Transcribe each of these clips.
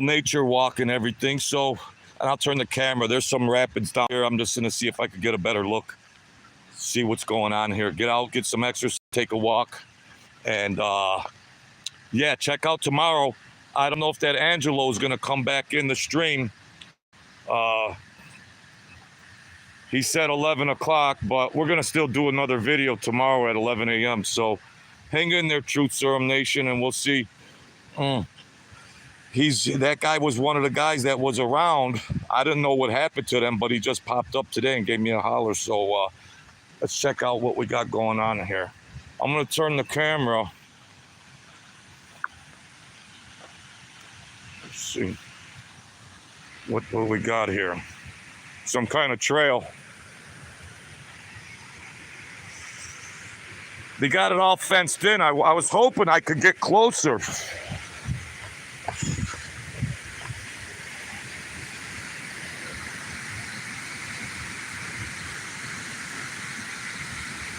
nature walk and everything. So, and I'll turn the camera. There's some rapids down here. I'm just gonna see if I could get a better look, see what's going on here. Get out, get some exercise, take a walk, and yeah, check out tomorrow. I don't know if that Angelo is gonna come back in the stream. He said 11 o'clock, but we're gonna still do another video tomorrow at 11 a.m. So hang in there, Truth Serum Nation, and we'll see. That guy was one of the guys that was around. I didn't know what happened to them, but he just popped up today and gave me a holler. So let's check out what we got going on here. I'm gonna turn the camera. Let's see what we got here. Some kind of trail. They got it all fenced in. I was hoping I could get closer.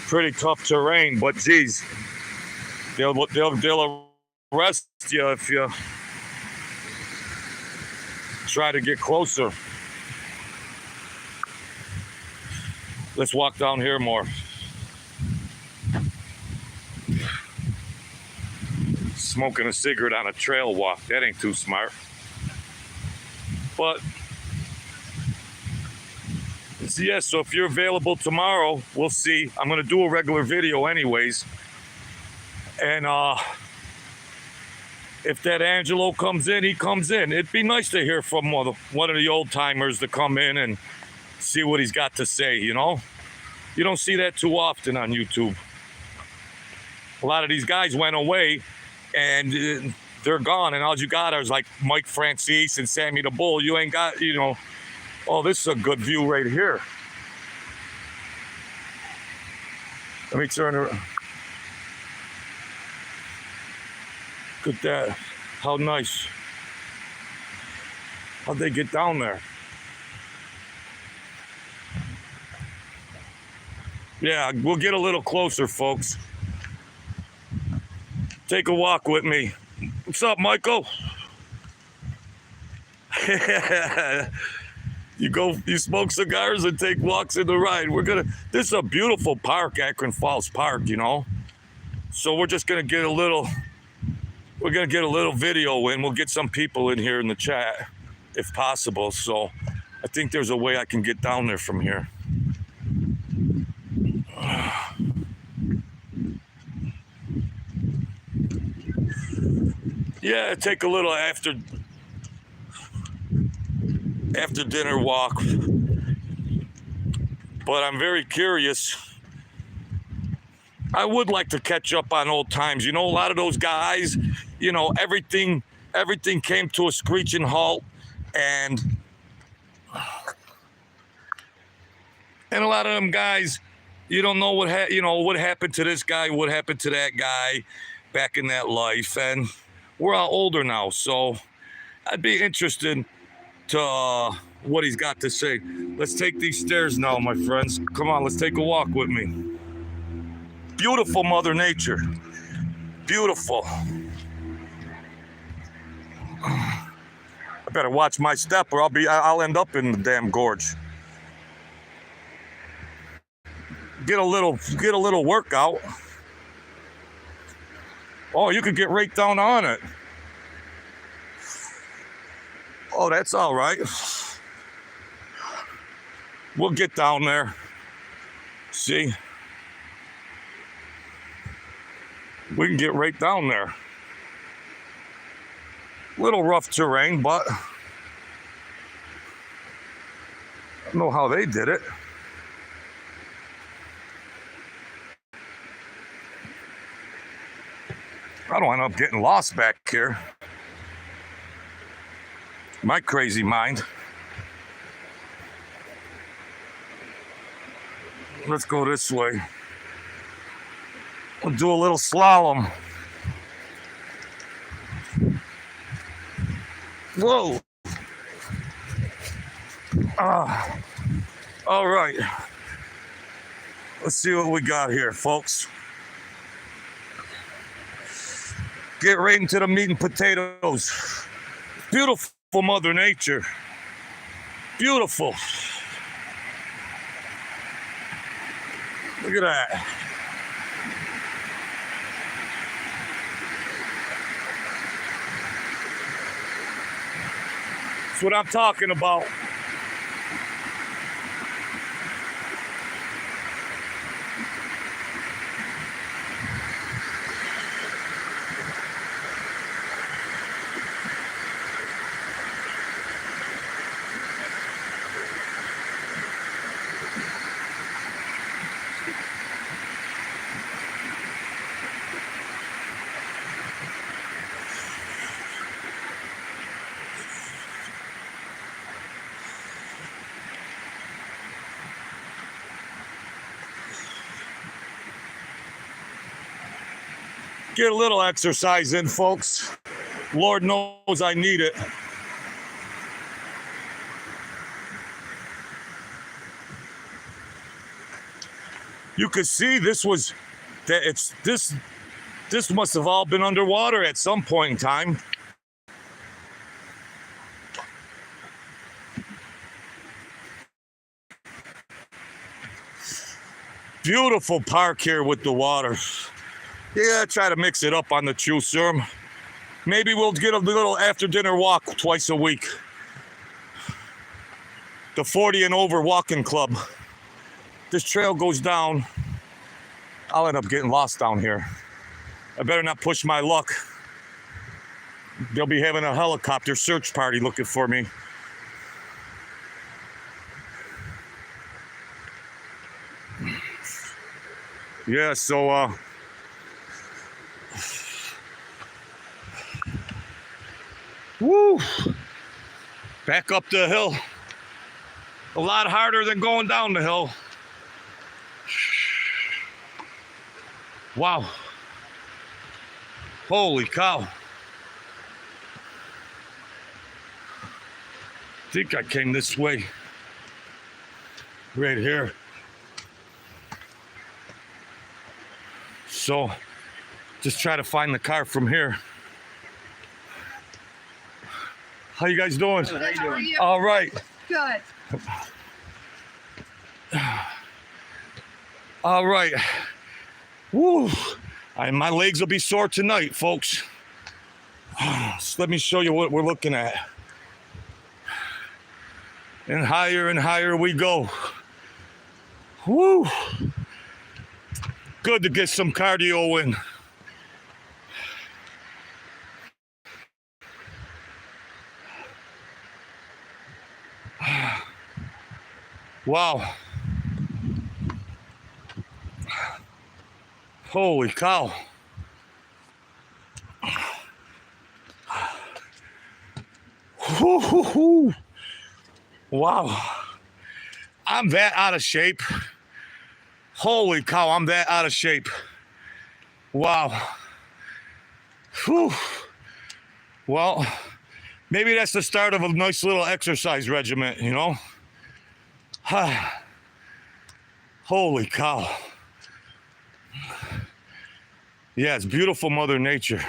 Pretty tough terrain, but geez, they'll arrest you if you try to get closer. Let's walk down here more. Smoking a cigarette on a trail walk, that ain't too smart. But yeah, so if you're available tomorrow, we'll see. I'm gonna do a regular video anyways. And if that Angelo comes in, he comes in. It'd be nice to hear from one of the old timers to come in and see what he's got to say, you know? You don't see that too often on YouTube. A lot of these guys went away and they're gone, and all you got is like Mike Francis and Sammy the Bull. You ain't got, you know, oh, this is a good view right here. Let me turn around. Look at that. How nice. How'd they get down there? Yeah, we'll get a little closer, folks. Take a walk with me. What's up, Michael? You smoke cigars and take walks in the ride. This is a beautiful park, Akron Falls Park, you know? So we're just gonna get a little video in. We'll get some people in here in the chat, if possible. So I think there's a way I can get down there from here. Yeah, take a little after dinner walk. But I'm very curious. I would like to catch up on old times. You know, a lot of those guys, you know, everything came to a screeching halt, and a lot of them guys, you don't know what happened to this guy, what happened to that guy back in that life, and we're all older now, so I'd be interested to what he's got to say. Let's take these stairs now, my friends. Come on, let's take a walk with me. Beautiful Mother Nature. Beautiful. I better watch my step or I'll end up in the damn gorge. Get a little workout. Oh, you could get right down on it. Oh, that's all right. We'll get down there. See? We can get right down there. Little rough terrain, but I don't know how they did it. I don't end up getting lost back here. My crazy mind. Let's go this way. We'll do a little slalom. Whoa. All right. Let's see what we got here, folks. Get right into the meat and potatoes. Beautiful Mother Nature. Beautiful. Look at that. That's what I'm talking about. Get a little exercise in, folks. Lord knows I need it. You could see this must have all been underwater at some point in time. Beautiful park here with the water. Yeah, try to mix it up on the True Serum. Maybe we'll get a little after dinner walk twice a week. The 40 and over walking club. This trail goes down. I'll end up getting lost down here. I better not push my luck. They'll be having a helicopter search party looking for me. Yeah, so woo! Back up the hill. A lot harder than going down the hill. Wow. Holy cow. I think I came this way. Right here. So, just try to find the car from here. How you guys doing? Good. How are you? All right. Good. All right. Woo. My legs will be sore tonight, folks. So let me show you what we're looking at. And higher we go. Woo. Good to get some cardio in. Wow. Holy cow. Woo-hoo-hoo. Wow. I'm that out of shape. Holy cow, I'm that out of shape. Wow. Whew. Well, maybe that's the start of a nice little exercise regimen, you know? Holy cow. Yeah, it's beautiful Mother Nature.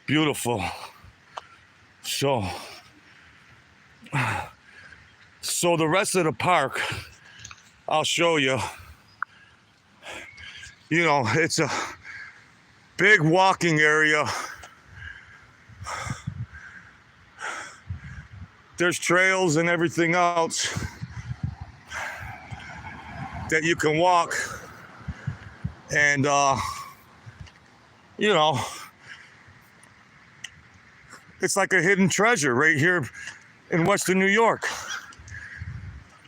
Beautiful. So the rest of the park, I'll show you. You know, it's a big walking area. There's trails and everything else that you can walk. And, you know, it's like a hidden treasure right here in Western New York.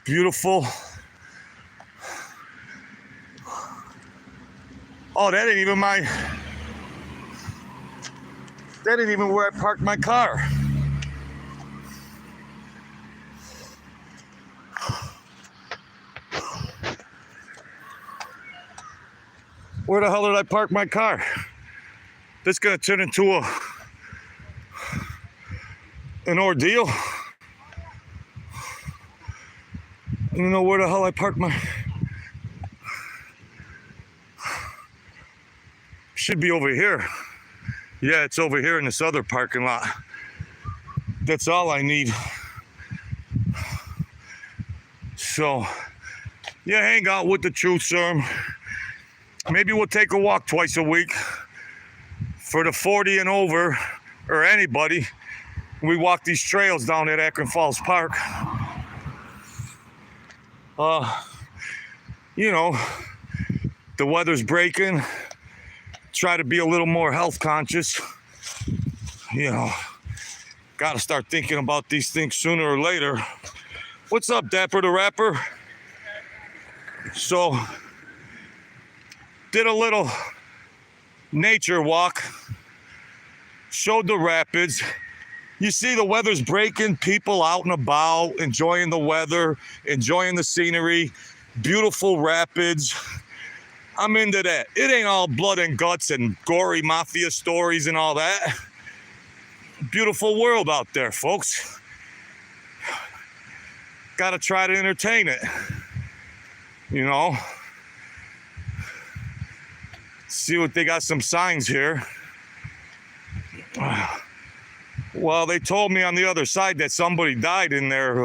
Beautiful. Oh, that ain't even where I parked my car. Where the hell did I park my car? This is gonna turn into an ordeal. I don't know where the hell I parked my... Should be over here. Yeah, it's over here in this other parking lot. That's all I need. So, yeah, hang out with the Truth Serum. Maybe we'll take a walk twice a week. For the 40 and over, or anybody, we walk these trails down at Akron Falls Park. You know, the weather's breaking. Try to be a little more health conscious. You know, got to start thinking about these things sooner or later. What's up, Dapper the Rapper? So, did a little nature walk. Showed the rapids. You see the weather's breaking, people out and about, enjoying the weather, enjoying the scenery, beautiful rapids. I'm into that. It ain't all blood and guts and gory mafia stories and all that. Beautiful world out there, folks. Gotta try to entertain it. You know? See what they got, some signs here. Well, they told me on the other side that somebody died in there.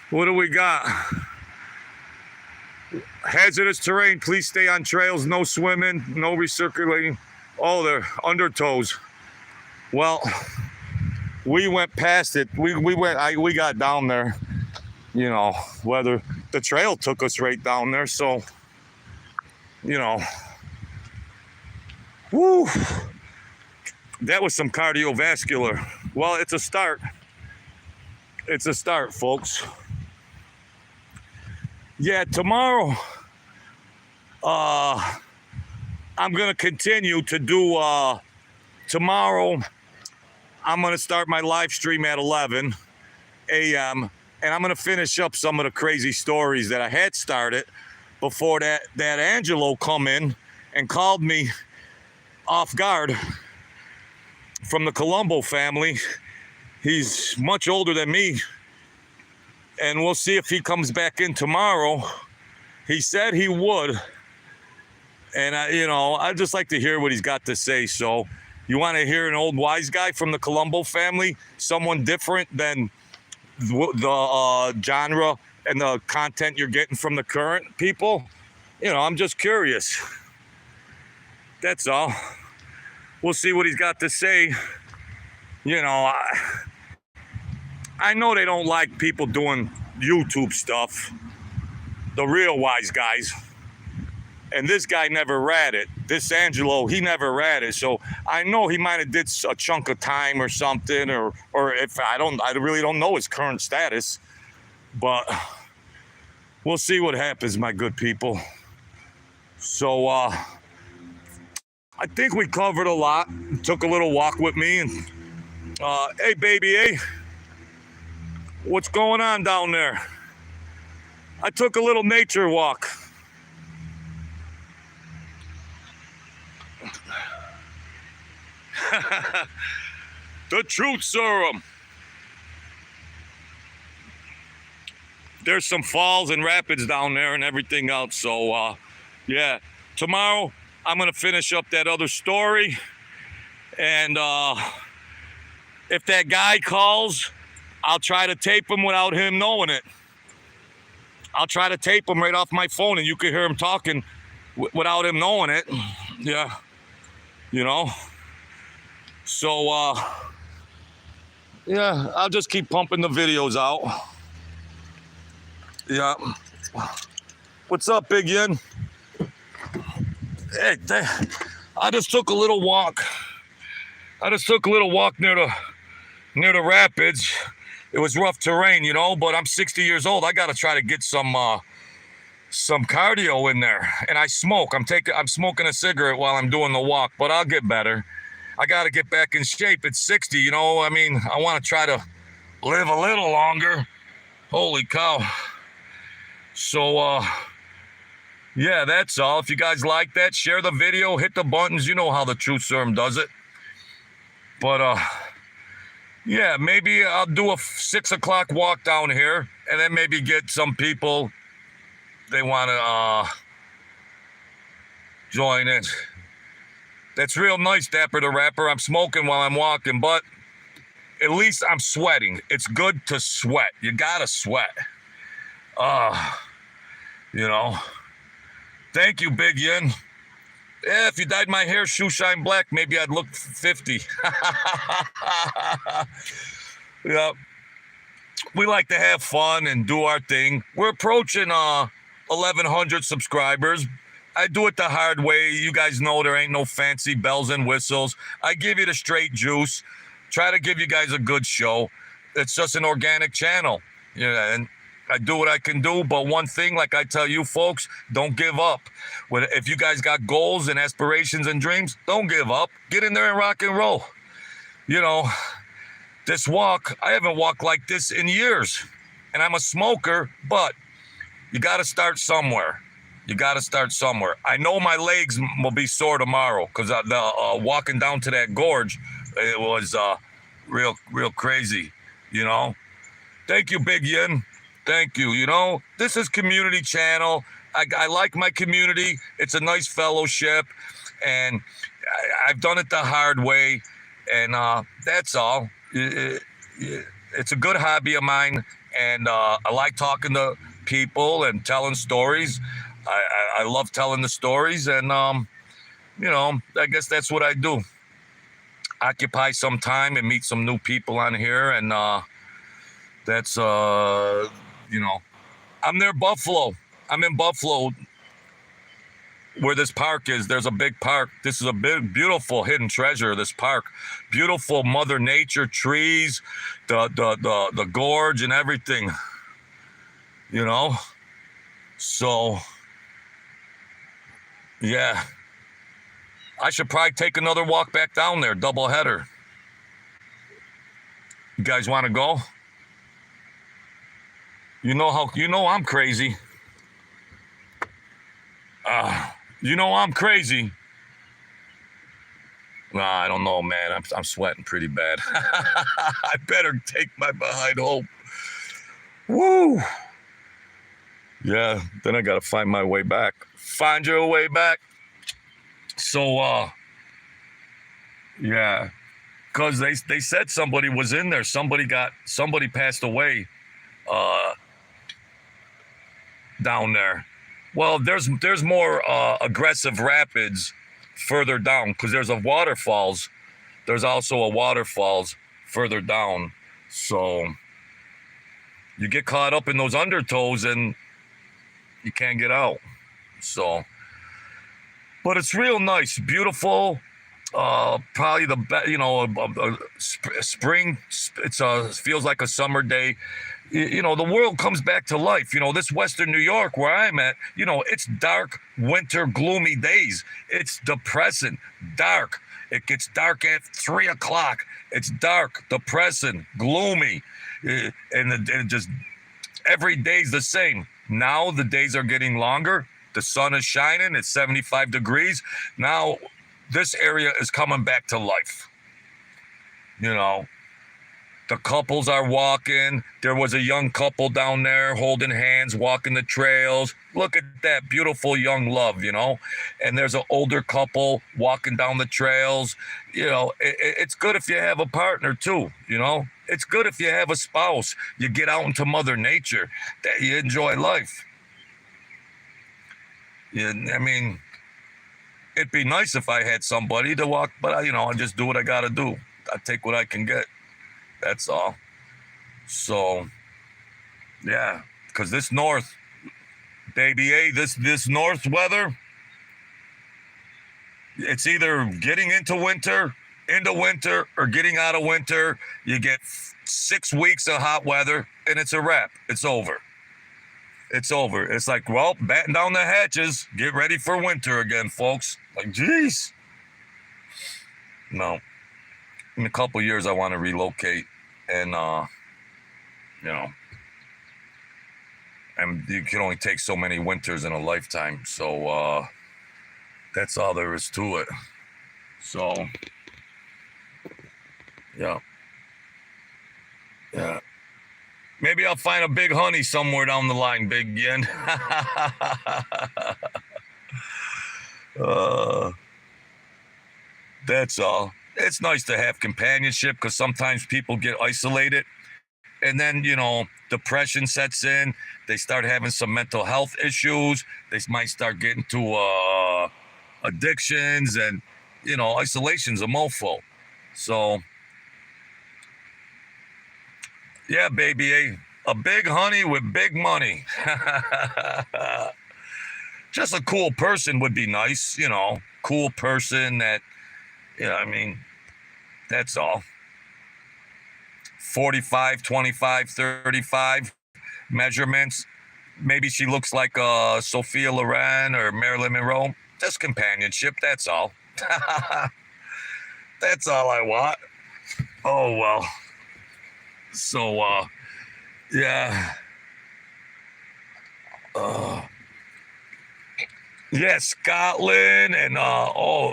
What do we got? Hazardous terrain, please stay on trails, no swimming, no recirculating. Oh, they're undertows. Well, we went past it. We got down there. You know, whether the trail took us right down there, so, you know. Woo! That was some cardiovascular. Well, it's a start. It's a start, folks. Yeah, tomorrow, I'm going to continue to do, tomorrow, I'm going to start my live stream at 11 a.m., and I'm going to finish up some of the crazy stories that I had started before that Angelo come in and called me off guard from the Colombo family. He's much older than me, and we'll see if he comes back in tomorrow. He said he would, and I'd just like to hear what he's got to say. So you want to hear an old wise guy from the Colombo family, someone different than the genre and the content you're getting from the current people? I'm just curious. That's all. We'll see what he's got to say. I know they don't like people doing YouTube stuff, the real wise guys. And this guy never read it. This Angelo, he never read it. So I know he might have did a chunk of time or something, or if I really don't know his current status. But we'll see what happens, my good people. So I think we covered a lot. Took a little walk with me, and hey baby, hey, what's going on down there? I took a little nature walk. The Truth Serum. There's some falls and rapids down there and everything else. So, yeah, tomorrow I'm going to finish up that other story. And if that guy calls, I'll try to tape him without him knowing it. I'll try to tape him right off my phone, and you can hear him talking without him knowing it. Yeah, So, yeah, I'll just keep pumping the videos out. Yeah. What's up, Big Yin? Hey, I just took a little walk. near the rapids. It was rough terrain, but I'm 60 years old. I got to try to get some cardio in there. And I smoke. I'm smoking a cigarette while I'm doing the walk, but I'll get better. I got to get back in shape. It's 60, I want to try to live a little longer. Holy cow. So, yeah, that's all. If you guys like that, share the video, hit the buttons. You know how the Truth Serum does it. But, yeah, maybe I'll do a 6 o'clock walk down here, and then maybe get some people, they want to join it. That's real nice, Dapper the Rapper. I'm smoking while I'm walking, but at least I'm sweating. It's good to sweat. You gotta sweat. You know. Thank you, Big Yin. Yeah, if you dyed my hair shoe shine black, maybe I'd look 50. Yeah. We like to have fun and do our thing. We're approaching 1,100 subscribers. I do it the hard way. You guys know there ain't no fancy bells and whistles. I give you the straight juice. Try to give you guys a good show. It's just an organic channel. Yeah, and I do what I can do. But one thing, like I tell you folks, don't give up. If you guys got goals and aspirations and dreams, don't give up. Get in there and rock and roll. You know, this walk, I haven't walked like this in years. And I'm a smoker, but you got to start somewhere. You got to start somewhere. I know my legs will be sore tomorrow because walking down to that gorge, it was real crazy, you know. Thank you, Big Yin. Thank you. You know, this is community channel. I like my community. It's a nice fellowship, and I've done it the hard way, and that's all. It's a good hobby of mine, and I like talking to people and telling stories. I love telling the stories, and you know, I guess that's what I do. Occupy some time and meet some new people on here, and that's you know, I'm near Buffalo. I'm in Buffalo, where this park is. There's a big park. This is a big, beautiful hidden treasure. This park, beautiful Mother Nature, trees, the gorge and everything. You know, so. Yeah, I should probably take another walk back down there, double header. You guys want to go? You know I'm crazy. You know I'm crazy. Nah, I don't know, man. I'm sweating pretty bad. I better take my behind home. Woo! Yeah, then I gotta find my way back. Find your way back. So, yeah, because they said somebody was in there. Somebody passed away down there. Well, there's more aggressive rapids further down because there's a waterfalls. There's also a waterfalls further down. So you get caught up in those undertows and you can't get out. So, but it's real nice, beautiful. Probably the best, you know, spring. It feels like a summer day. You know, the world comes back to life. You know, this Western New York where I'm at, you know, it's dark, winter, gloomy days. It's depressing, dark. It gets dark at 3 o'clock. It's dark, depressing, gloomy, and just every day's the same. Now the days are getting longer. The sun is shining. It's 75 degrees. Now this area is coming back to life. You know, the couples are walking. There was a young couple down there holding hands, walking the trails. Look at that beautiful young love, you know. And there's an older couple walking down the trails. You know, it's good if you have a partner too, you know. It's good if you have a spouse. You get out into Mother Nature, that you enjoy life. Yeah, I mean, it'd be nice if I had somebody to walk, but you know, I just do what I gotta do. I take what I can get. That's all. So, yeah, because this north, baby, this north weather, it's either getting into winter, or getting out of winter. You get 6 weeks of hot weather, and it's a wrap. It's over. It's over. It's like, well, batten down the hatches. Get ready for winter again, folks. Like, geez. No. In a couple years, I want to relocate, and you know, and you can only take so many winters in a lifetime. So that's all there is to it. So, yeah. Maybe I'll find a big honey somewhere down the line, Big Yin. That's all. It's nice to have companionship because sometimes people get isolated and then, depression sets in. They start having some mental health issues. They might start getting to addictions and, isolation's a mofo. So, yeah, baby, a big honey with big money. Just a cool person would be nice, cool person that, I mean, that's all. 45, 25, 35 measurements. Maybe she looks like Sophia Loren or Marilyn Monroe. Just companionship, that's all. That's all I want. Oh, well. So, yeah. Yeah, Scotland and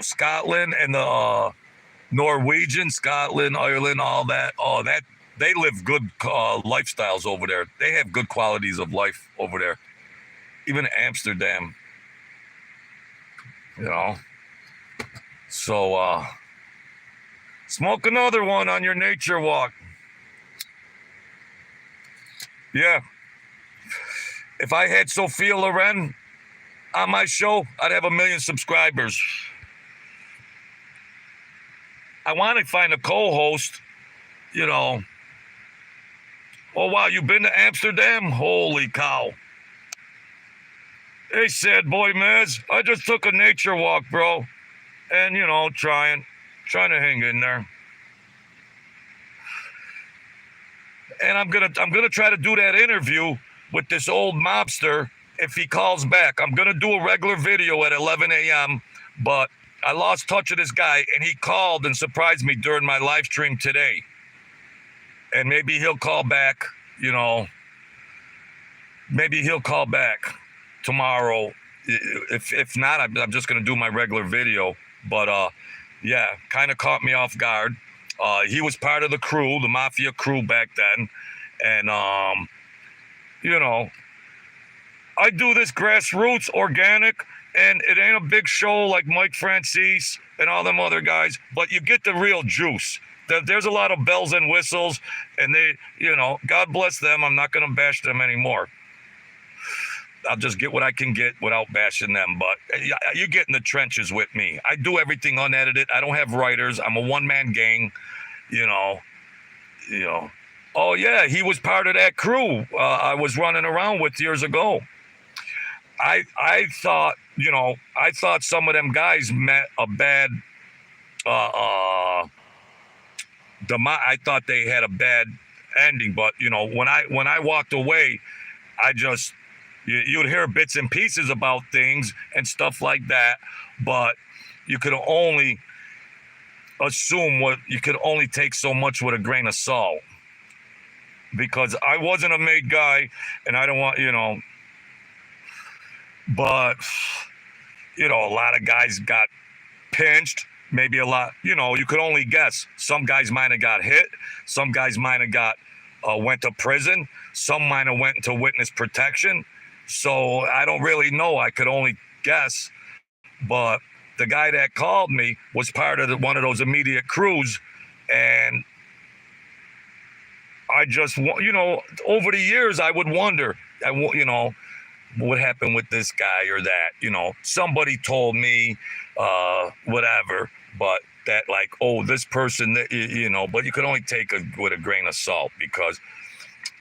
Scotland and the Norwegian, Scotland, Ireland, all that. Oh, that they live good lifestyles over there. They have good qualities of life over there. Even Amsterdam, you know. So smoke another one on your nature walk. Yeah. If I had Sophia Loren on my show, I'd have 1 million subscribers. I want to find a co-host, Oh, wow, you been to Amsterdam? Holy cow. Hey, sad boy Mez, I just took a nature walk, bro. And, trying to hang in there. And I'm gonna try to do that interview with this old mobster if he calls back. I'm gonna do a regular video at 11 a.m., but I lost touch of this guy, and he called and surprised me during my live stream today. And maybe he'll call back, maybe he'll call back tomorrow. If not, I'm just gonna do my regular video. But yeah, kind of caught me off guard. He was part of the crew, the Mafia crew back then. And, I do this grassroots, organic, and it ain't a big show like Mike Francis and all them other guys, but you get the real juice. There's a lot of bells and whistles, and they, God bless them. I'm not going to bash them anymore. I'll just get what I can get without bashing them. But you get in the trenches with me. I do everything unedited. I don't have writers. I'm a one-man gang, Oh, yeah, he was part of that crew I was running around with years ago. I thought, I thought some of them guys met a bad, I thought they had a bad ending. But, when I walked away, I just, you'd hear bits and pieces about things and stuff like that, but you could only assume you could only take so much with a grain of salt. Because I wasn't a made guy, and I don't want, but, a lot of guys got pinched, maybe a lot, you could only guess. Some guys might have got hit. Some guys might have got, went to prison. Some might have went into witness protection. So I don't really know. I could only guess. But the guy that called me was part of one of those immediate crews. And I just, over the years, I would wonder, what happened with this guy or that, somebody told me, whatever, but that like, oh, this person, but you could only take with a grain of salt, because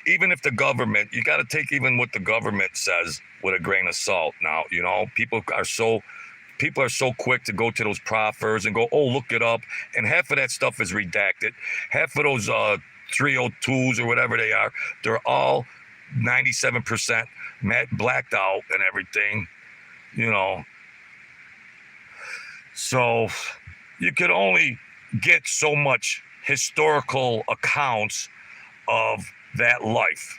even if the government, you got to take even what the government says with a grain of salt. Now, people are so quick to go to those proffers and go, oh, look it up. And half of that stuff is redacted. Half of those 302s or whatever they are, they're all 97% blacked out and everything, So you could only get so much historical accounts of that life,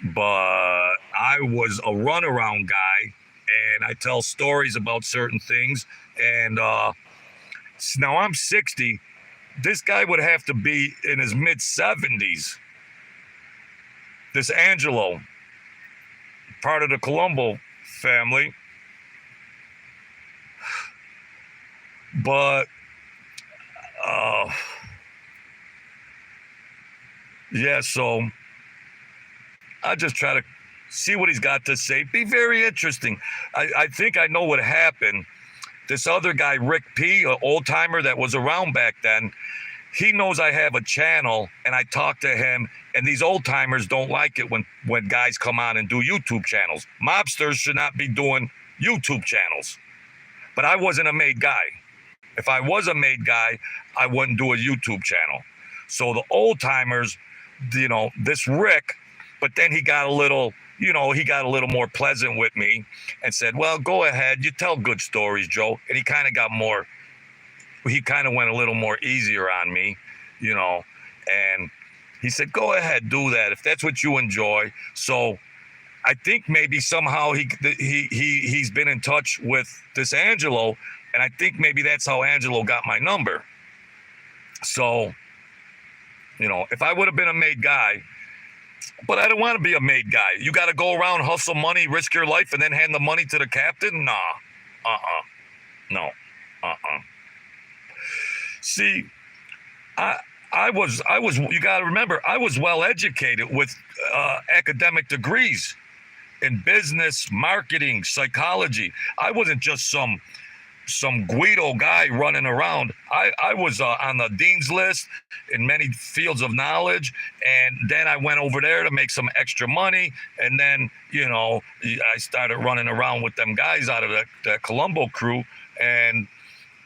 But I was a runaround guy, and I tell stories about certain things. And now I'm 60. This guy would have to be in his mid-70s. This Angelo, part of the Colombo family. But uh, yeah, so I just try to see what he's got to say. Be very interesting. I think I know what happened. This other guy, Rick P, an old timer that was around back then, he knows I have a channel, and I talk to him. And these old timers don't like it when guys come on and do YouTube channels. Mobsters should not be doing YouTube channels. But I wasn't a made guy. If I was a made guy, I wouldn't do a YouTube channel. So the old timers, this Rick, but then he got a little more pleasant with me and said, well, go ahead. You tell good stories, Joe. And he kind of went a little more easier on me, and he said, go ahead, do that if that's what you enjoy. So I think maybe somehow he's been in touch with this Angelo, and I think maybe that's how Angelo got my number. So, if I would have been a made guy, but I don't want to be a made guy. You got to go around, hustle money, risk your life, and then hand the money to the captain? Nah. No. See, I was, you got to remember, I was well educated with academic degrees in business, marketing, psychology. I wasn't just some Guido guy running around. I was on the dean's list in many fields of knowledge, and then I went over there to make some extra money, and then I started running around with them guys out of that Colombo crew, and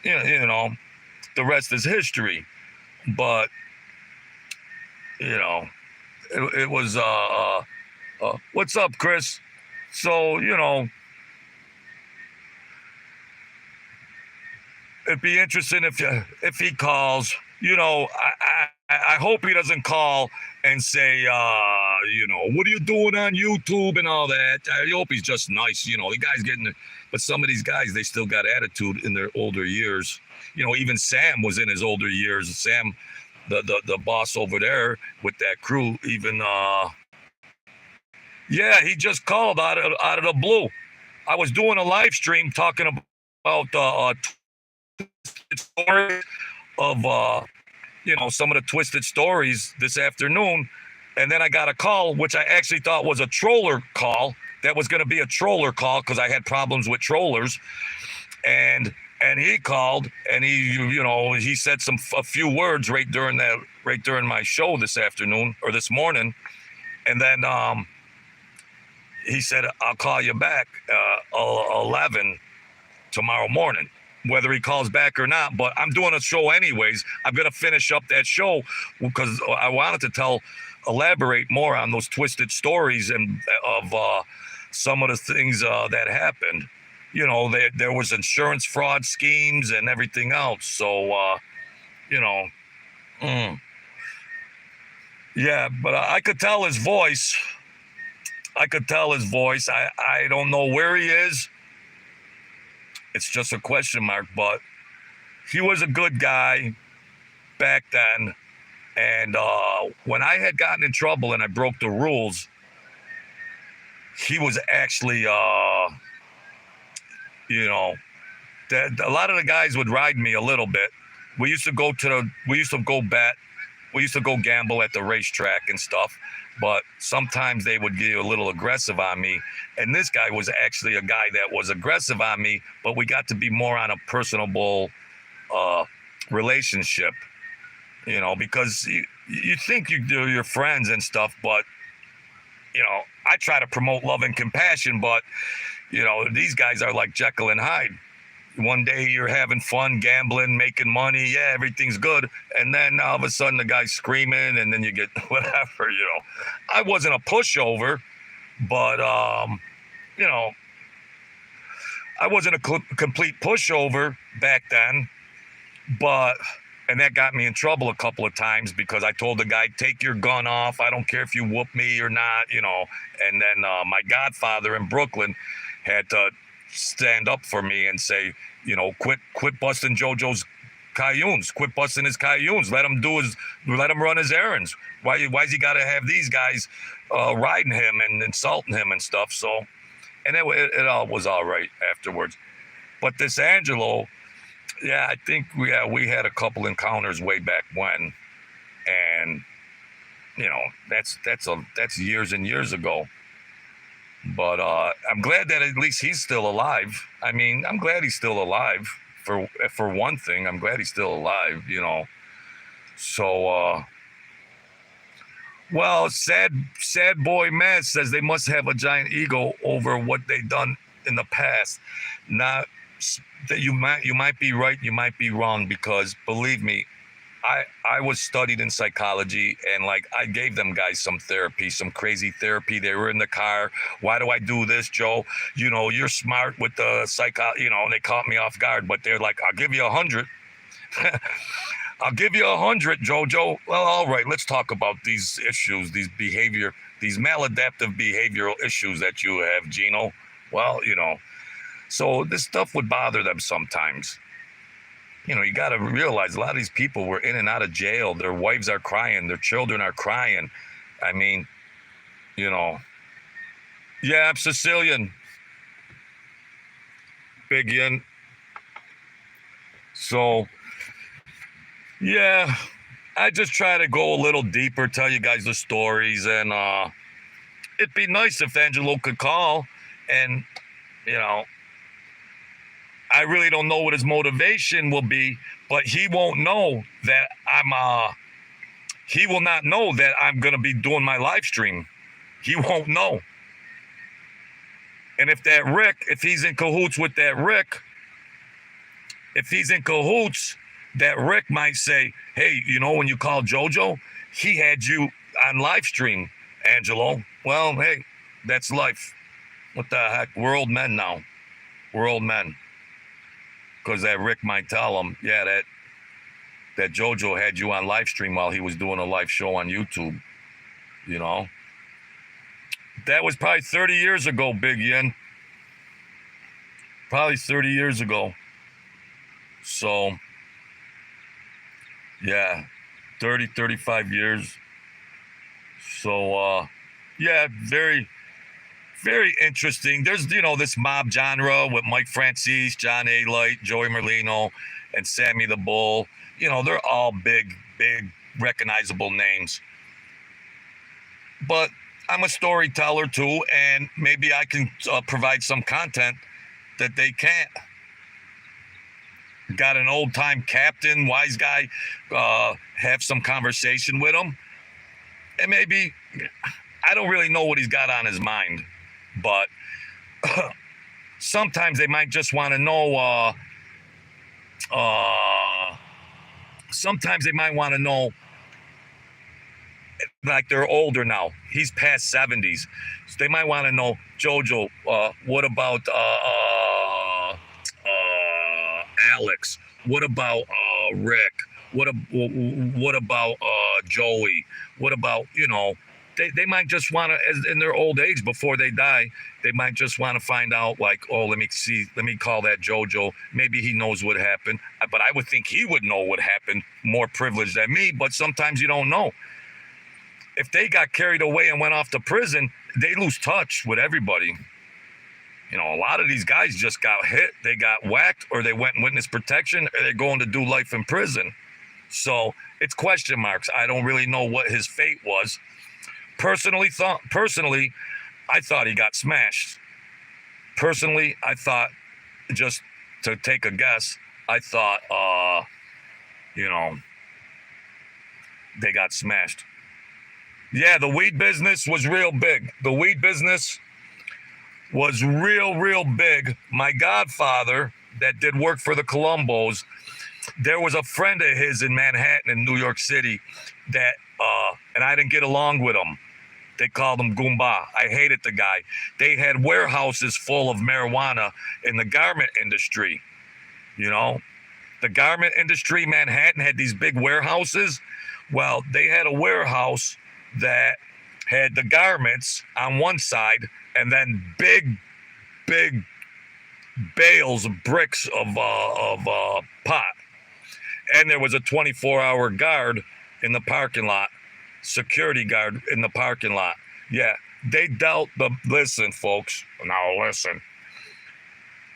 the rest is history. But it was what's up, Chris? So it'd be interesting if he calls. I hope he doesn't call and say, what are you doing on YouTube and all that. I hope he's just nice. The guy's getting it. But some of these guys, they still got attitude in their older years. Even Sam was in his older years. Sam, the boss over there with that crew, even, he just called out of the blue. I was doing a live stream talking about stories of some of the twisted stories this afternoon, and then I got a call which I actually thought was a troller call. That was going to be a troller call because I had problems with trollers, and he called and he said a few words right during my show this afternoon or this morning, and then he said, I'll call you back 11 tomorrow morning. Whether he calls back or not, but I'm doing a show anyways. I'm going to finish up that show because I wanted to elaborate more on those twisted stories and of some of the things that happened. There was insurance fraud schemes and everything else. So, yeah, but I could tell his voice. I don't know where he is. It's just a question mark, but he was a good guy back then. And when I had gotten in trouble and I broke the rules, he was actually, a lot of the guys would ride me a little bit. We used to go bet. We used to go gamble at the racetrack and stuff. But sometimes they would get a little aggressive on me. And this guy was actually a guy that was aggressive on me, but we got to be more on a personable relationship, because you think you're friends and stuff, but, I try to promote love and compassion, but, these guys are like Jekyll and Hyde. One day you're having fun, gambling, making money. Yeah, everything's good. And then all of a sudden the guy's screaming and then you get whatever, I wasn't a pushover, but, I wasn't a complete pushover back then. And that got me in trouble a couple of times because I told the guy, take your gun off. I don't care if you whoop me or not, And then my godfather in Brooklyn had to stand up for me and say, quit busting JoJo's cayunes, quit busting his cayunes. Let him run his errands. Why's he got to have these guys riding him and insulting him and stuff? So, and it all was all right afterwards. But this Angelo, Yeah, I think we had a couple encounters way back when, and that's years and years ago. But I'm glad that at least he's still alive. I mean, I'm glad he's still alive. For one thing, I'm glad he's still alive. So well, sad boy Matt says they must have a giant ego over what they done in the past. Not that you might be right, you might be wrong, because believe me, I was studied in psychology, and like I gave them guys some therapy, some crazy therapy. They were in the car. Why do I do this, Joe? You're smart with the and they caught me off guard, but they're like, I'll give you 100. I'll give you 100, Jojo. Well, all right, let's talk about these issues, these maladaptive behavioral issues that you have, Gino. Well, so this stuff would bother them sometimes. You got to realize a lot of these people were in and out of jail. Their wives are crying. Their children are crying. I mean, yeah, I'm Sicilian. Big Yin. So, yeah, I just try to go a little deeper, tell you guys the stories, and it'd be nice if Angelo could call, and I really don't know what his motivation will be, but he won't know that he will not know that I'm going to be doing my live stream. He won't know. And if he's in cahoots with that Rick, that Rick might say, hey, when you call Jojo, he had you on live stream, Angelo. Well, hey, that's life. What the heck? We're old men now. We're old men. Because that Rick might tell him, yeah, that Jojo had you on live stream while he was doing a live show on YouTube. That was probably 30 years ago, Big Yin. Probably 30 years ago. So, yeah, 30, 35 years. So, yeah, very, very interesting. There's, this mob genre with Mike Francis, John A. Light, Joey Merlino, and Sammy the Bull. They're all big, recognizable names. But I'm a storyteller too, and maybe I can provide some content that they can't. Got an old-time captain, wise guy, have some conversation with him. And maybe, I don't really know what he's got on his mind, but sometimes they might just want to know, sometimes they might want to know, like they're older now. He's past 70s. So they might want to know, Jojo, what about Alex? What about Rick? What about Joey? What about, they might just want to, in their old age before they die, they might just want to find out, like, oh, let me call that Jojo. Maybe he knows what happened. But I would think he would know what happened, more privileged than me, but sometimes you don't know. If they got carried away and went off to prison, they lose touch with everybody. A lot of these guys just got hit, they got whacked, or they went in witness protection, or they're going to do life in prison. So it's question marks. I don't really know what his fate was. Personally, I thought he got smashed. Personally, I thought, just to take a guess, I thought, they got smashed. Yeah, the weed business was real big. The weed business was real big. My godfather that did work for the Colombos, there was a friend of his in Manhattan in New York City that, and I didn't get along with him. They called him Goomba. I hated the guy. They had warehouses full of marijuana in the garment industry. The garment industry, Manhattan had these big warehouses. Well, they had a warehouse that had the garments on one side and then big bales of bricks of pot. And there was a 24-hour guard in the parking lot, security guard in the parking lot. Yeah, they dealt listen, folks, now listen.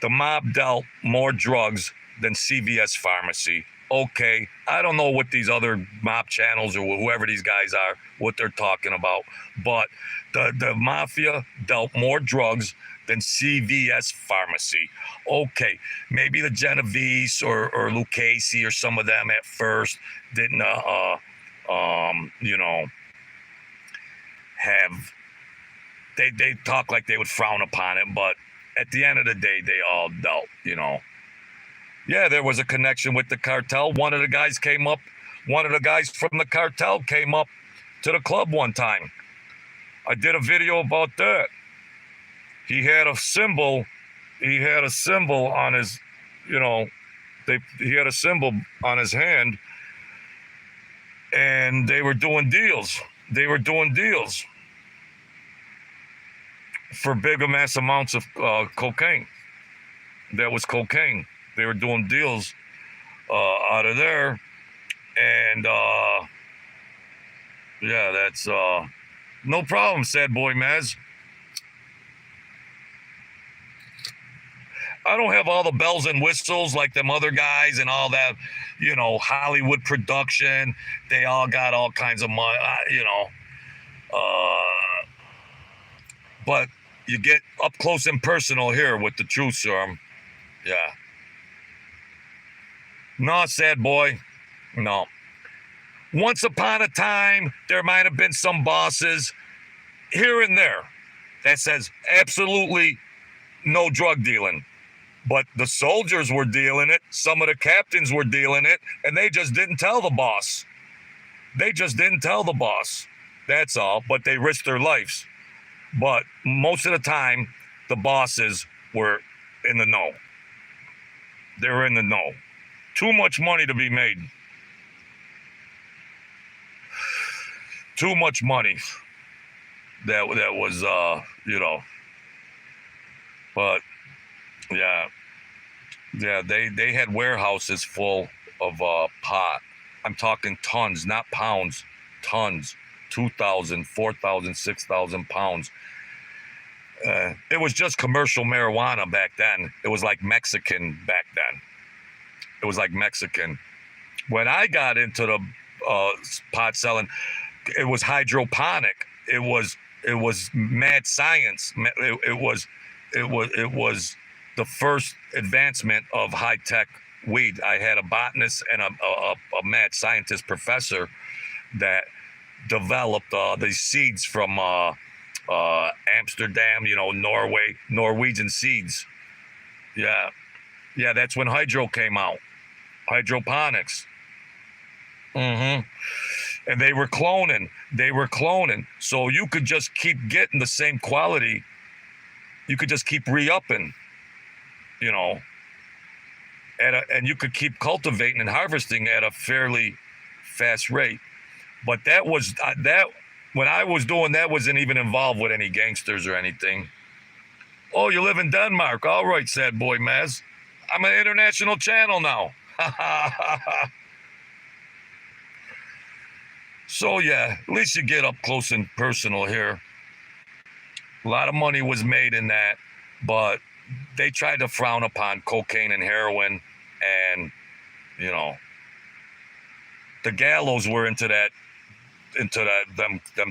The mob dealt more drugs than CVS Pharmacy. Okay, I don't know what these other mob channels or whoever these guys are, what they're talking about, but the mafia dealt more drugs than CVS Pharmacy. Okay, maybe the Genovese or Lucchese or some of them at first didn't, have, they talk like they would frown upon it, but at the end of the day, they all dealt, Yeah, there was a connection with the cartel. One of the guys from the cartel came up to the club one time. I did a video about that. He had a symbol on his, he had a symbol on his hand, and they were doing deals. For bigger mass amounts of cocaine. That was cocaine. They were doing deals out of there. And that's no problem, sad boy Maz. I don't have all the bells and whistles like them other guys and all that, Hollywood production. They all got all kinds of money, but you get up close and personal here with the truth serum. Yeah. No, sad boy. No. Once upon a time, there might have been some bosses here and there that says absolutely no drug dealing. But the soldiers were dealing it. Some of the captains were dealing it, and they just didn't tell the boss. That's all. But they risked their lives. But most of the time, the bosses were in the know. They were in the know. Too much money to be made. Too much money. That was, But, yeah, they had warehouses full of pot. I'm talking tons, not pounds, tons. 2,000, 4,000, 6,000 pounds. It was just commercial marijuana back then. It was like Mexican back then. When I got into the pot selling, it was hydroponic. It was mad science. It was the first advancement of high tech weed. I had a botanist and a mad scientist professor that developed these seeds from Amsterdam, Norway, Norwegian seeds. Yeah, that's when hydro came out, hydroponics. And they were cloning. So you could just keep getting the same quality. You could just keep re-upping, and you could keep cultivating and harvesting at a fairly fast rate. But that was when I was doing that, wasn't even involved with any gangsters or anything. Oh, you live in Denmark. All right, sad boy Maz. I'm an international channel now. So yeah, at least you get up close and personal here. A lot of money was made in that, but they tried to frown upon cocaine and heroin, and the gallows were into them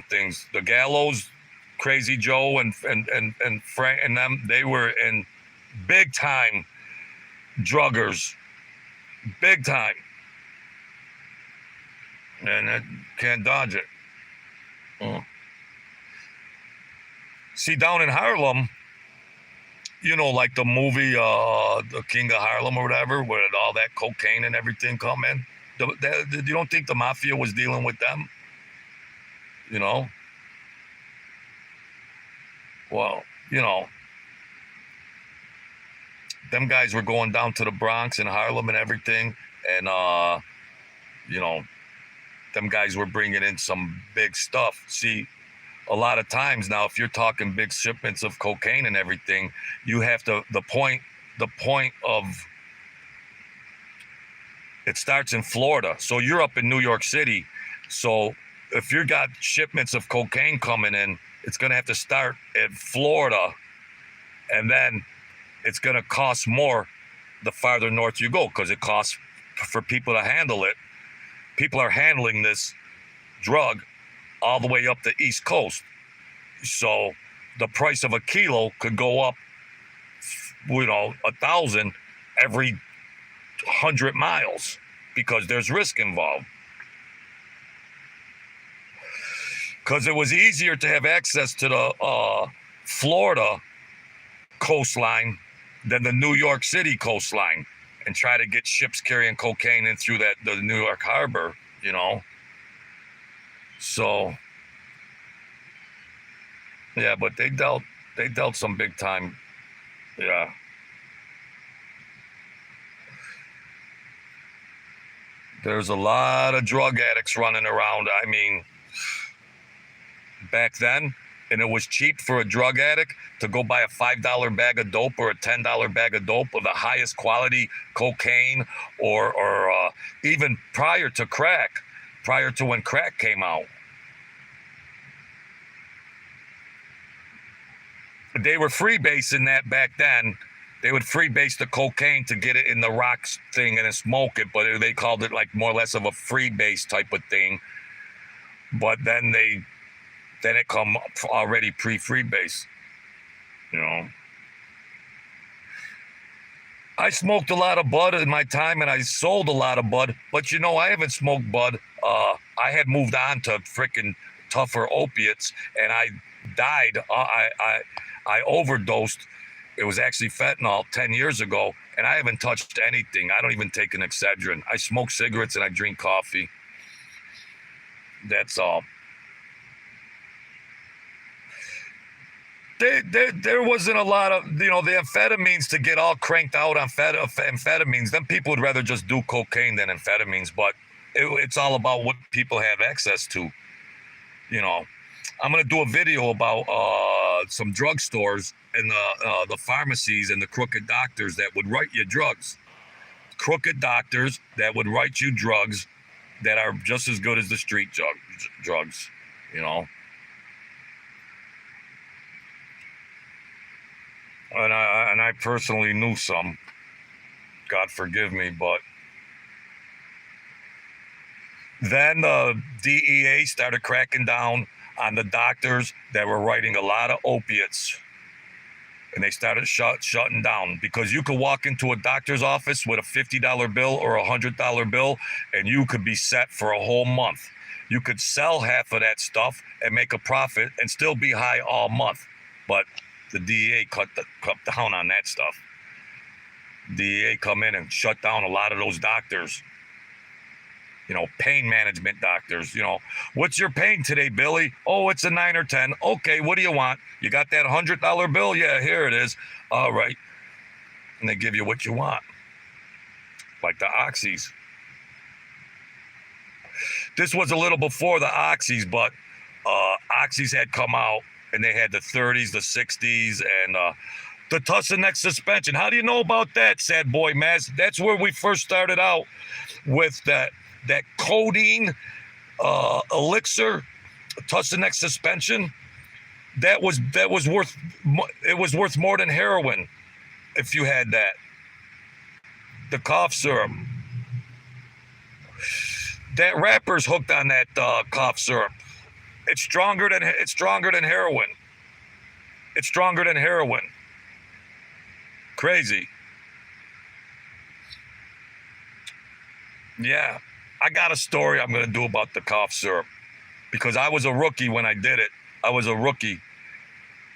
things. The gallows, Crazy Joe and Frank and them, they were in big time druggers, big time, and I can't dodge it. See, down in Harlem, like the movie The King of Harlem or whatever, where all that cocaine and everything come in. You don't think the mafia was dealing with them? Well, them guys were going down to the Bronx and Harlem and everything, and them guys were bringing in some big stuff. See, a lot of times now, if you're talking big shipments of cocaine and everything, you have to, the point of, it starts in Florida. So you're up in New York City. So if you got shipments of cocaine coming in, it's going to have to start at Florida, and then it's going to cost more the farther north you go, because it costs for people to handle it. People are handling this drug all the way up the East Coast. So the price of a kilo could go up, 1,000 every 100 miles because there's risk involved. Because it was easier to have access to the Florida coastline than the New York City coastline and try to get ships carrying cocaine in through the New York harbor, So, yeah, but they dealt some big time. Yeah. There's a lot of drug addicts running around. I mean, back then, and it was cheap for a drug addict to go buy a $5 bag of dope or a $10 bag of dope of the highest quality cocaine, or even prior to when crack came out. They were freebasing that back then. They would freebase the cocaine to get it in the rocks thing and then smoke it, but they called it like more or less of a freebase type of thing. But then it come already pre-freebase, I smoked a lot of bud in my time, and I sold a lot of bud, but I haven't smoked bud. I had moved on to freaking tougher opiates, and I died. I overdosed. It was actually fentanyl 10 years ago, and I haven't touched anything. I don't even take an Excedrin. I smoke cigarettes and I drink coffee. That's all. There wasn't a lot of, the amphetamines to get all cranked out on amphetamines. Then people would rather just do cocaine than amphetamines, but it's all about what people have access to. I'm going to do a video about some drugstores and the pharmacies and the crooked doctors that would write you drugs. Crooked doctors that would write you drugs that are just as good as the street drugs, And I personally knew some. God forgive me, but then the DEA started cracking down on the doctors that were writing a lot of opiates. And they started shutting down, because you could walk into a doctor's office with a $50 bill or a $100 bill, and you could be set for a whole month. You could sell half of that stuff and make a profit and still be high all month. But the DEA cut down on that stuff. DEA come in and shut down a lot of those doctors. Pain management doctors. What's your pain today, Billy? Oh, it's a 9 or 10. Okay, what do you want? You got that $100 bill? Yeah, here it is. All right. And they give you what you want. Like the oxys. This was a little before the oxys, but oxys had come out, and they had the 30s, the 60s, and the Tussinex suspension. How do you know about that, sad boy Maz? That's where we first started out with that codeine elixir, Tussinex suspension. That was worth more than heroin if you had that. The cough syrup. That rapper's hooked on that cough syrup. It's stronger than heroin. It's stronger than heroin. Crazy. Yeah. I got a story I'm going to do about the cough syrup, because I was a rookie when I did it. I was a rookie.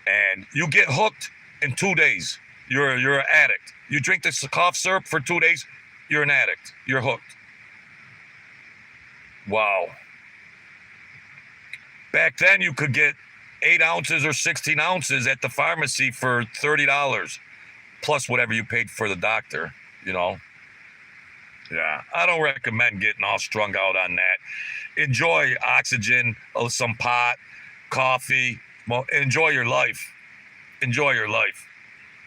And you get hooked in 2 days. You're an addict. You drink this cough syrup for 2 days, you're an addict. You're hooked. Wow. Back then, you could get 8 ounces or 16 ounces at the pharmacy for $30, plus whatever you paid for the doctor, Yeah, I don't recommend getting all strung out on that. Enjoy oxygen, some pot, coffee. Well, enjoy your life. Enjoy your life.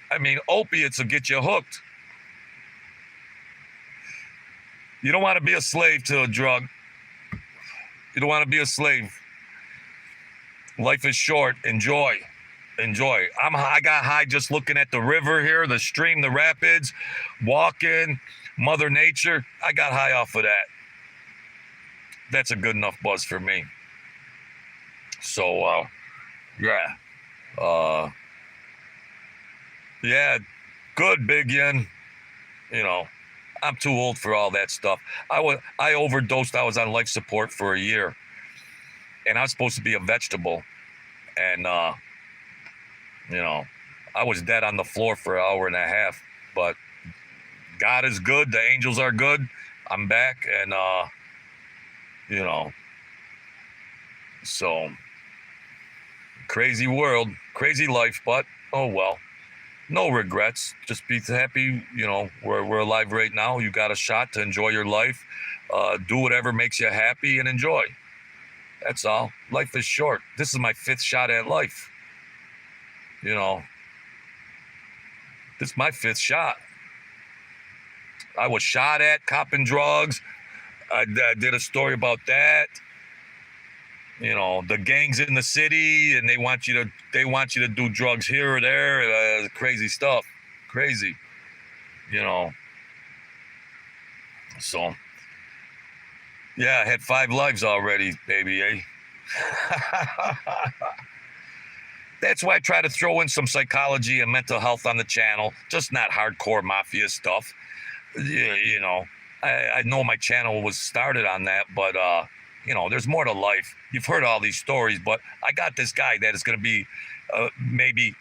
I mean, opiates will get you hooked. You don't want to be a slave to a drug. You don't want to be a slave. Life is short. Enjoy. Enjoy. I got high just looking at the river here, the stream, the rapids, walking, Mother Nature. I got high off of that. That's a good enough buzz for me. So, yeah. Yeah, good, Big Yen. You know, I'm too old for all that stuff. I overdosed. I was on life support for a year, and I was supposed to be a vegetable, and you know, I was dead on the floor for an hour and a half. But God is good. The angels are good. I'm back, and you know, so crazy world, crazy life, but oh well. No regrets. Just be happy. You know, we're alive right now. You got a shot to enjoy your life. Do whatever makes you happy and enjoy. That's all. Life is short. This is my 5th shot at life. You know, this is my 5th shot. I was shot at, copping drugs. I did a story about that. You know, the gangs in the city, and they want you to do drugs here or there. Crazy stuff. Crazy. You know. So, yeah, I had 5 lives already, baby, eh? That's why I try to throw in some psychology and mental health on the channel, just not hardcore mafia stuff. You know, I know my channel was started on that, but you know, there's more to life. You've heard all these stories, but I got this guy that is going to be maybe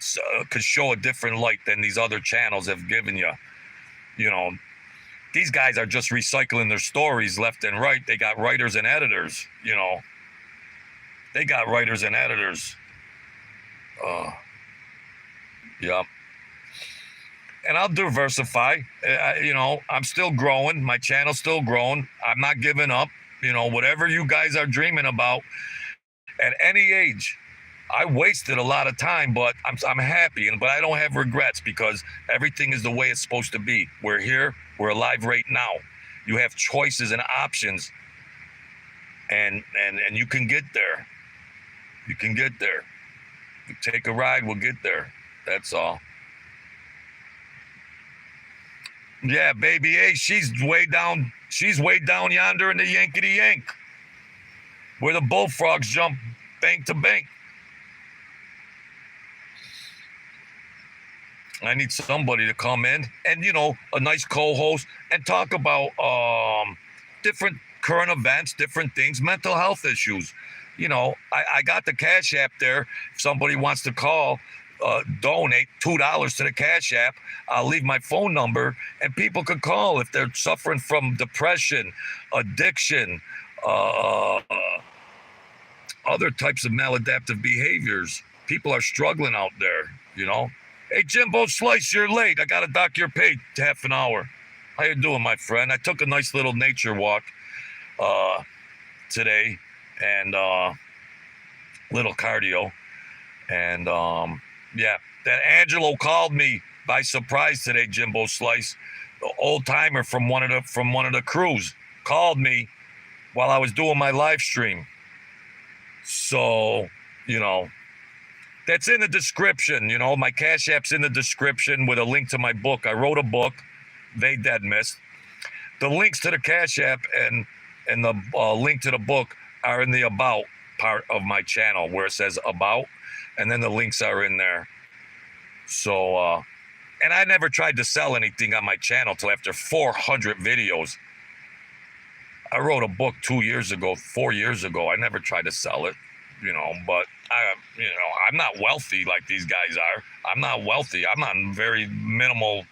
could show a different light than these other channels have given you. You know, these guys are just recycling their stories left and right. They got writers and editors, you know. They got writers and editors. Yeah. And I'll diversify. You know, I'm still growing. My channel's still growing. I'm not giving up. You know, whatever you guys are dreaming about at any age, I wasted a lot of time, but I'm happy, but I don't have regrets because everything is the way it's supposed to be. We're here. We're alive right now. You have choices and options, and you can get there. You can get there. You take a ride, we'll get there. That's all. Yeah, baby A, she's way down yonder in the Yankety Yank, where the bullfrogs jump bank to bank. I need somebody to come in and, you know, a nice co-host and talk about different current events, different things, mental health issues. You know, I got the Cash App there. If somebody wants to call, donate $2 to the Cash App, I'll leave my phone number, and people could call if they're suffering from depression, addiction, other types of maladaptive behaviors. People are struggling out there, you know. Hey, Jimbo Slice, you're late. I got to dock your pay half an hour. How you doing, my friend? I took a nice little nature walk today, and little cardio, and yeah, that Angelo called me by surprise today. Jimbo Slice, the old timer from one of the crews, called me while I was doing my live stream. So, you know, that's in the description. You know, my Cash App's in the description with a link to my book. I wrote a book, They Dead Missed. The links to the Cash App and the link to the book are in the About part of my channel, where it says About, and then the links are in there. So, and I never tried to sell anything on my channel till after 400 videos. I wrote a book 4 years ago. I never tried to sell it, you know, but I'm not wealthy like these guys are. I'm not wealthy. I'm on very minimal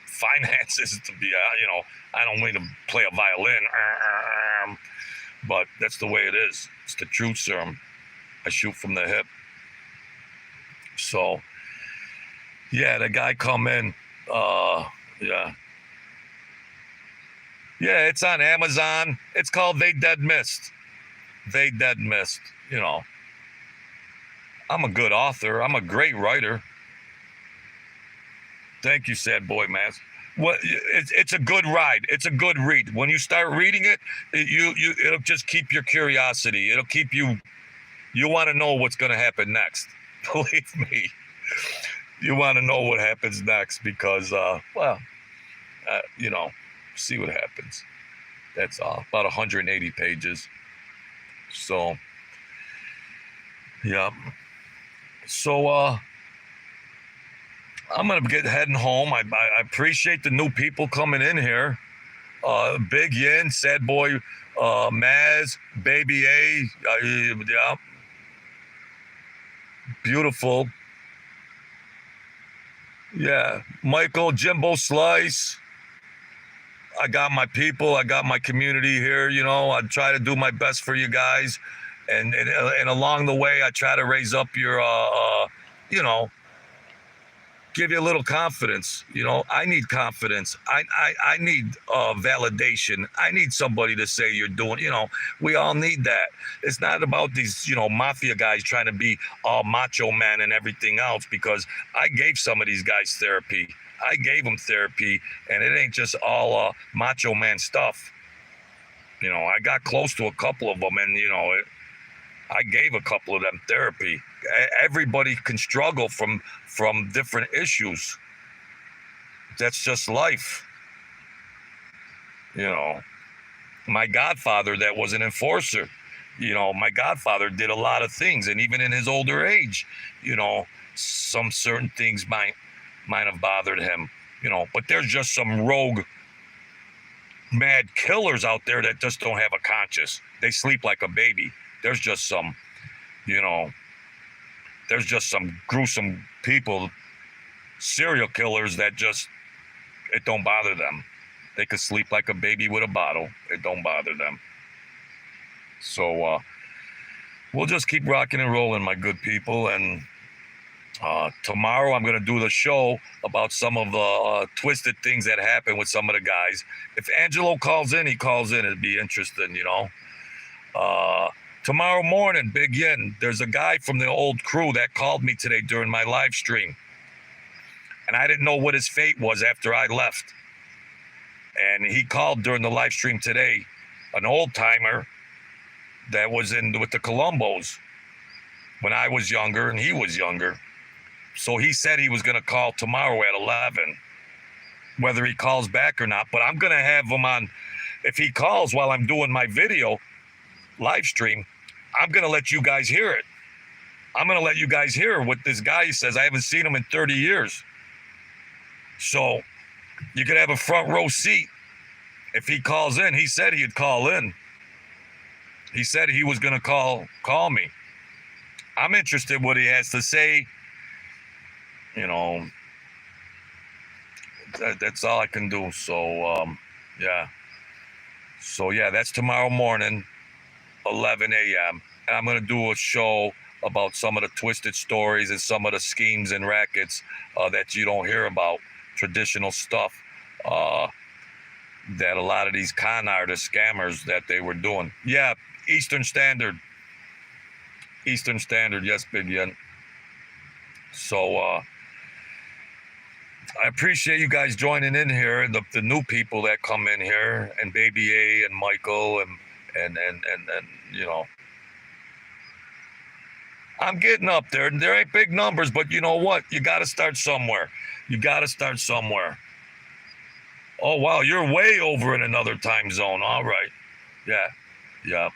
finances to be, you know, I don't need to play a violin, but that's the way it is. It's the truth serum. I shoot from the hip. So, yeah, the guy come in, yeah. Yeah, it's on Amazon. It's called They Dead Missed. They Dead Missed, you know. I'm a good author. I'm a great writer. Thank you, Sad Boy Mask. It's a good ride. It's a good read. When you start reading it, it'll just keep your curiosity. It'll keep you want to know what's going to happen next. Believe me, you want to know what happens next because, you know, see what happens. That's about 180 pages. So, yeah. So, I'm going to get heading home. I appreciate the new people coming in here. Big Yin, Sad Boy, Maz, Baby A, yeah, beautiful. Yeah, Michael, Jimbo Slice. I got my people. I got my community here. You know, I try to do my best for you guys, and along the way, I try to raise up your, you know, give you a little confidence. You know, I need confidence. I need validation. I need somebody to say you're doing. You know, we all need that. It's not about these, you know, mafia guys trying to be all macho man and everything else. Because I gave some of these guys therapy. I gave them therapy, and it ain't just all macho man stuff. You know, I got close to a couple of them, and you know, I gave a couple of them therapy. Everybody can struggle from different issues. That's just life. You know, my godfather that was an enforcer. You know, my godfather did a lot of things, and even in his older age, you know, some certain things might have bothered him. You know, but there's just some rogue, mad killers out there that just don't have a conscience. They sleep like a baby. There's just some, you know, there's just some gruesome people, serial killers that just, it don't bother them. They could sleep like a baby with a bottle. It don't bother them. So we'll just keep rocking and rolling, my good people. And tomorrow I'm going to do the show about some of the twisted things that happen with some of the guys. If Angelo calls in, he calls in. It'd be interesting, you know. Tomorrow morning, Big Yin, there's a guy from the old crew that called me today during my live stream. And I didn't know what his fate was after I left. And he called during the live stream today, an old timer that was in with the Colombos when I was younger and he was younger. So he said he was going to call tomorrow at 11, whether he calls back or not. But I'm going to have him on. If he calls while I'm doing my video live stream, I'm going to let you guys hear it. I'm going to let you guys hear what this guy says. I haven't seen him in 30 years. So you could have a front row seat. If he calls in, he said he'd call in. He said he was going to call me. I'm interested what he has to say. You know, that's all I can do. So, yeah. So, yeah, that's tomorrow morning, 11 a.m. And I'm going to do a show about some of the twisted stories and some of the schemes and rackets that you don't hear about, traditional stuff that a lot of these con artists, scammers that they were doing. Yeah, Eastern Standard. Eastern Standard, yes, Big Yen. So I appreciate you guys joining in here, and the new people that come in here, and Baby A and Michael and you know. I'm getting up there. There ain't big numbers, but you know what? You got to start somewhere. You got to start somewhere. Oh, wow. You're way over in another time zone. All right. Yeah. Yeah.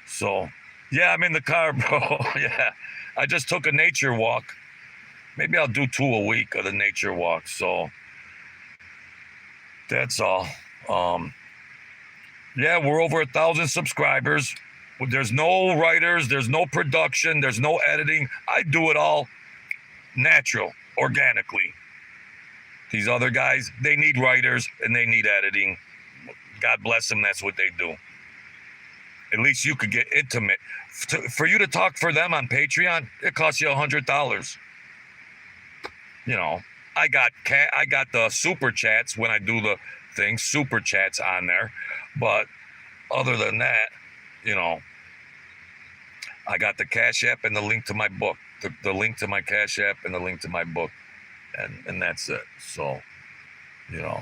So, yeah, I'm in the car, bro. Yeah. I just took a nature walk. Maybe I'll do 2 a week of the nature walk. So, that's all. Yeah, we're over 1,000 subscribers. There's no writers, there's no production, there's no editing. I do it all natural, organically. These other guys, they need writers and they need editing. God bless them, that's what they do. At least you could get intimate. For you to talk for them on Patreon, it costs you $100. You know, I got the super chats when I do the thing, super chats on there. But other than that, you know, I got the Cash App and the link to my book, the link to my Cash App and the link to my book, and that's it. So, you know,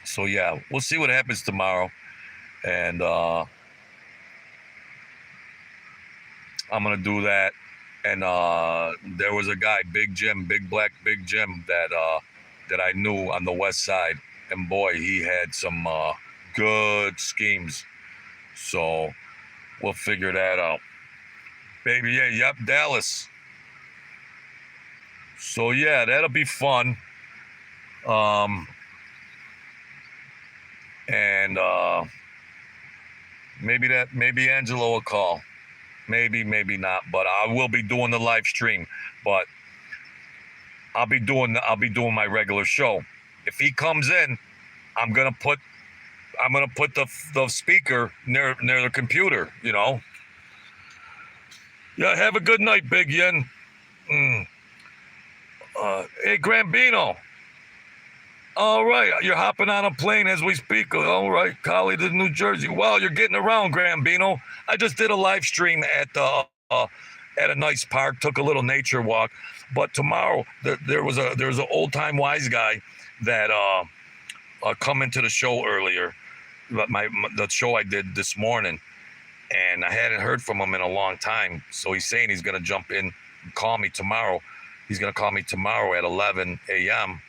so yeah, we'll see what happens tomorrow, and I'm gonna do that. And there was a guy, Big Jim, Big Black Big Jim, that I knew on the West Side, and boy, he had some good schemes. So we'll figure that out, baby. Yeah, yep, Dallas. So yeah, that'll be fun. Um, and maybe Angelo will call. Maybe not, but I will be doing the live stream. But I'll be doing my regular show. If he comes in, I'm gonna put the speaker near the computer. Yeah. Have a good night, Big Yen. Hey, Grambino. All right, you're hopping on a plane as we speak. All right, Collie to New Jersey. Well, you're getting around, Grambino. I just did a live stream at a nice park. Took a little nature walk. But tomorrow there was an old time wise guy that come into the show earlier. The show I did this morning, and I hadn't heard from him in a long time. So he's saying he's gonna jump in and call me tomorrow. He's gonna call me tomorrow at 11 a.m.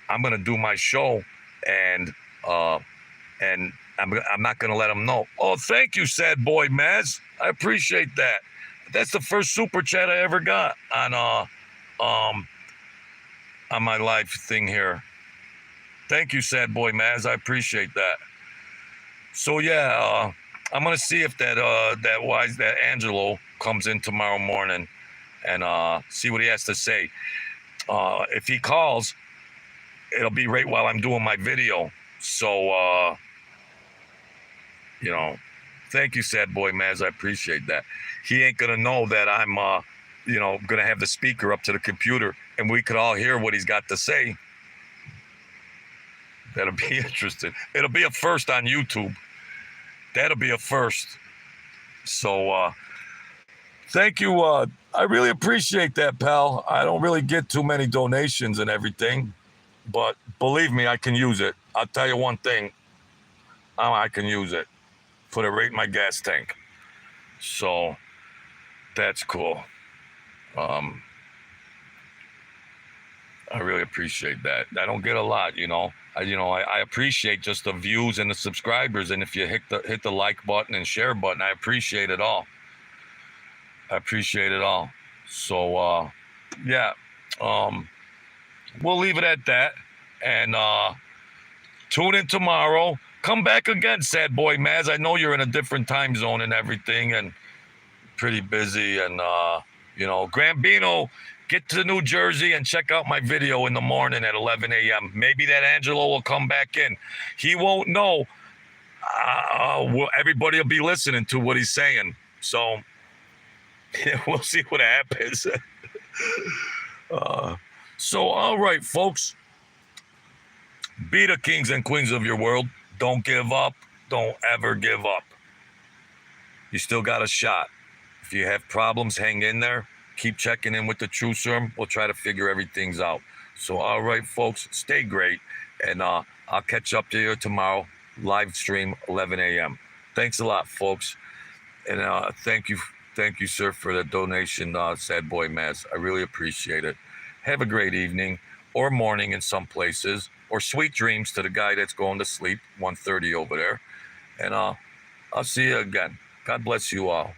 I'm gonna do my show, and I'm not gonna let him know. Oh, thank you, Sad Boy Maz. I appreciate that. That's the first super chat I ever got on my live thing here. Thank you, Sad Boy Maz. I appreciate that. So yeah, I'm gonna see if that Angelo comes in tomorrow morning and see what he has to say. If he calls, it'll be right while I'm doing my video. So, thank you, Sad Boy Maz. I appreciate that. He ain't going to know that I'm, going to have the speaker up to the computer and we could all hear what he's got to say. That'll be interesting. It'll be a first on YouTube. That'll be a first. So, thank you. I really appreciate that, pal. I don't really get too many donations and everything. But believe me, I can use it. I'll tell you one thing. I can use it. Put it right in my gas tank. So that's cool. I really appreciate that. I don't get a lot, I appreciate just the views and the subscribers. And if you hit the like button and share button, I appreciate it all. So yeah. We'll leave it at that, and tune in tomorrow. Come back again, Sad Boy Maz. I know you're in a different time zone and everything, and pretty busy. And Grambino, get to New Jersey and check out my video in the morning at 11 a.m. Maybe that Angelo will come back in. He won't know. Everybody will be listening to what he's saying. So we'll see what happens. So, all right, folks, be the kings and queens of your world. Don't give up. Don't ever give up. You still got a shot. If you have problems, hang in there. Keep checking in with the True Serum. We'll try to figure everything out. So, all right, folks, stay great. And I'll catch up to you tomorrow, live stream, 11 a.m. Thanks a lot, folks. And thank you, sir, for the donation, Sad Boy Maz. I really appreciate it. Have a great evening or morning in some places, or sweet dreams to the guy that's going to sleep, 1:30 over there. And I'll see you again. God bless you all.